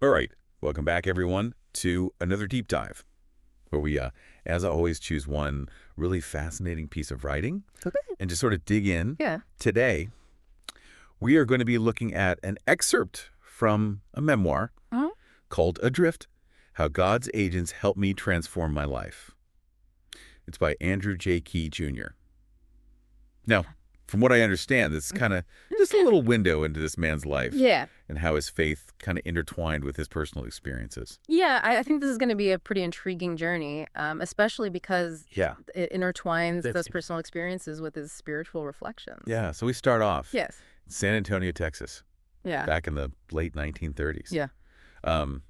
All right, welcome back everyone to another deep dive where we, as I always, choose one really fascinating piece of writing Okay. and just sort of dig in. Yeah. Today, we are going to be looking at an excerpt from a memoir Uh-huh. called Adrift, How God's Agents Helped Me Transform My Life. It's by Andrew J. Key Jr. Now, from what I understand, it's kind of just a little window into this man's life Yeah. and how his faith kind of intertwined with his personal experiences. Yeah, I think this is going to be a pretty intriguing journey, especially because Yeah. it intertwines That's those personal experiences with his spiritual reflections. Yeah, so we start off Yes. in San Antonio, Texas, Yeah. back in the late 1930s. Yeah. Um,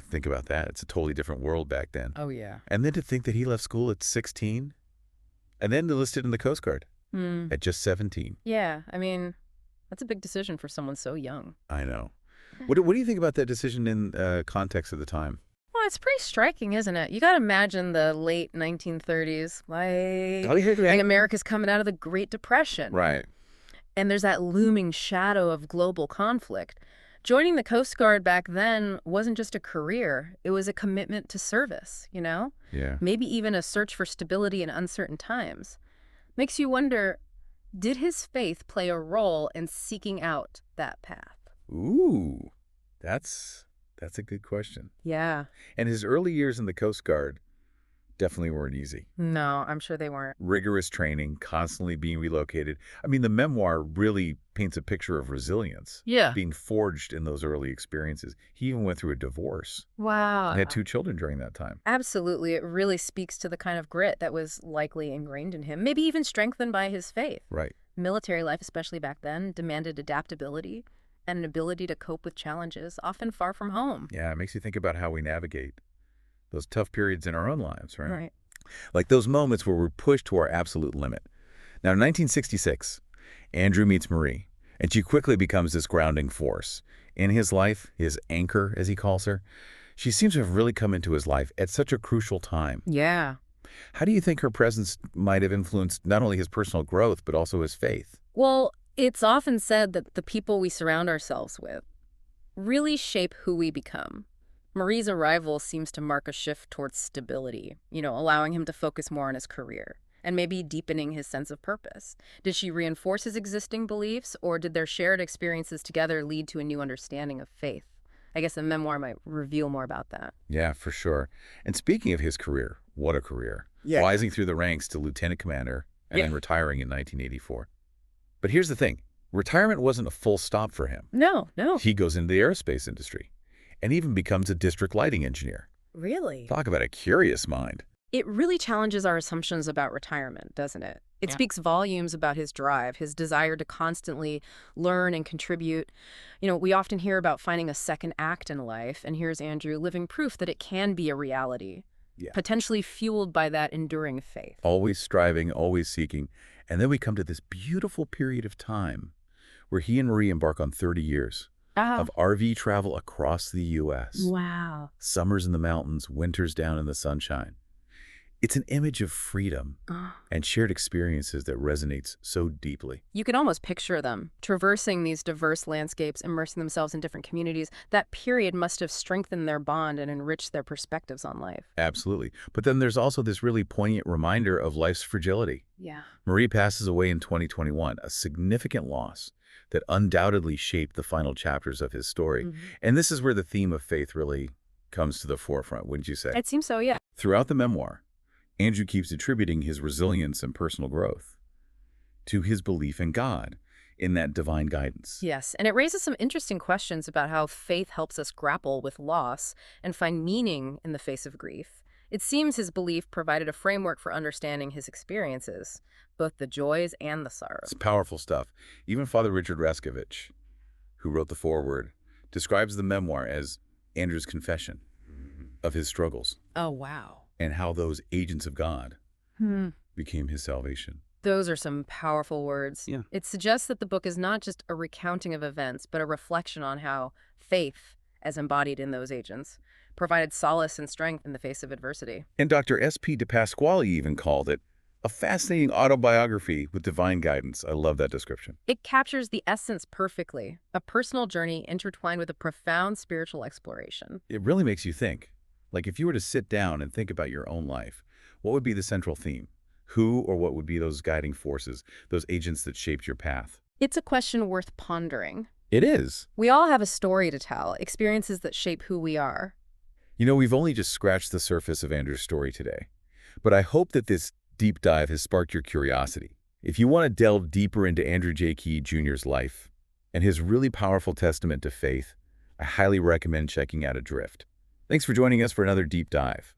think about that. It's a totally different world back then. Oh, yeah. And then to think that he left school at 16 and then enlisted in the Coast Guard Mm. at just 17. Yeah. I mean, that's a big decision for someone so young. I know. What do you think about that decision in context of the time? Well, it's pretty striking, isn't it? You got to imagine the late 1930s, like America's coming out of the Great Depression. Right. And there's that looming shadow of global conflict. Joining the Coast Guard back then wasn't just a career. It was a commitment to service, you know? Yeah. Maybe even a search for stability in uncertain times. Makes you wonder, did his faith play a role in seeking out that path? Ooh, that's a good question. Yeah. And his early years in the Coast Guard definitely weren't easy. No, I'm sure they weren't. Rigorous training, constantly being relocated. I mean, the memoir really paints a picture of resilience, Yeah. being forged in those early experiences. He even went through a divorce Wow. and had 2 children during that time. Absolutely. It really speaks to the kind of grit that was likely ingrained in him, maybe even strengthened by his faith. Right. Military life, especially back then, demanded adaptability and an ability to cope with challenges, often far from home. Yeah, it makes you think about how we navigate those tough periods in our own lives, right? Right. Like those moments where we're pushed to our absolute limit. Now, in 1966, Andrew meets Marie, and she quickly becomes this grounding force. In his life, his anchor, as he calls her, she seems to have really come into his life at such a crucial time. Yeah. How do you think her presence might have influenced not only his personal growth, but also his faith? Well, it's often said that the people we surround ourselves with really shape who we become. Marie's arrival seems to mark a shift towards stability, allowing him to focus more on his career and maybe deepening his sense of purpose. Did she reinforce his existing beliefs, or did their shared experiences together lead to a new understanding of faith? I guess the memoir might reveal more about that. Yeah, for sure. And speaking of his career, what a career. Yeah. Rising through the ranks to lieutenant commander and then retiring in 1984. But here's the thing. Retirement wasn't a full stop for him. No. He goes into the aerospace industry and even becomes a district lighting engineer. Really? Talk about a curious mind. It really challenges our assumptions about retirement, doesn't it? It speaks volumes about his drive, his desire to constantly learn and contribute. We often hear about finding a second act in life, and here's Andrew living proof that it can be a reality, potentially fueled by that enduring faith. Always striving, always seeking. And then we come to this beautiful period of time where he and Marie embark on 30 years of RV travel across the U.S. Wow. Summers in the mountains, winters down in the sunshine. It's an image of freedom and shared experiences that resonates so deeply. You can almost picture them traversing these diverse landscapes, immersing themselves in different communities. That period must have strengthened their bond and enriched their perspectives on life. Absolutely. But then there's also this really poignant reminder of life's fragility. Yeah. Marie passes away in 2021, a significant loss that undoubtedly shaped the final chapters of his story. And this is where the theme of faith really comes to the forefront, wouldn't you say? It seems so, yeah. Throughout the memoir, Andrew keeps attributing his resilience and personal growth to his belief in God, in that divine guidance. Yes, and it raises some interesting questions about how faith helps us grapple with loss and find meaning in the face of grief. It seems his belief provided a framework for understanding his experiences, both the joys and the sorrows. It's powerful stuff. Even Father Richard Raskovich, who wrote the foreword, describes the memoir as Andrew's confession of his struggles. Oh, wow. And how those agents of God became his salvation. Those are some powerful words. Yeah. It suggests that the book is not just a recounting of events, but a reflection on how faith, as embodied in those agents, provided solace and strength in the face of adversity. And Dr. S.P. DePasquale even called it A fascinating autobiography with divine guidance. I love that description. It captures the essence perfectly, a personal journey intertwined with a profound spiritual exploration. It really makes you think. Like if you were to sit down and think about your own life, what would be the central theme? Who or what would be those guiding forces, those agents that shaped your path? It's a question worth pondering. It is. We all have a story to tell, experiences that shape who we are. You know, we've only just scratched the surface of Andrew's story today, but I hope that this deep dive has sparked your curiosity. If you want to delve deeper into Andrew J. Key Jr.'s life and his really powerful testament to faith, I highly recommend checking out Adrift. Thanks for joining us for another deep dive.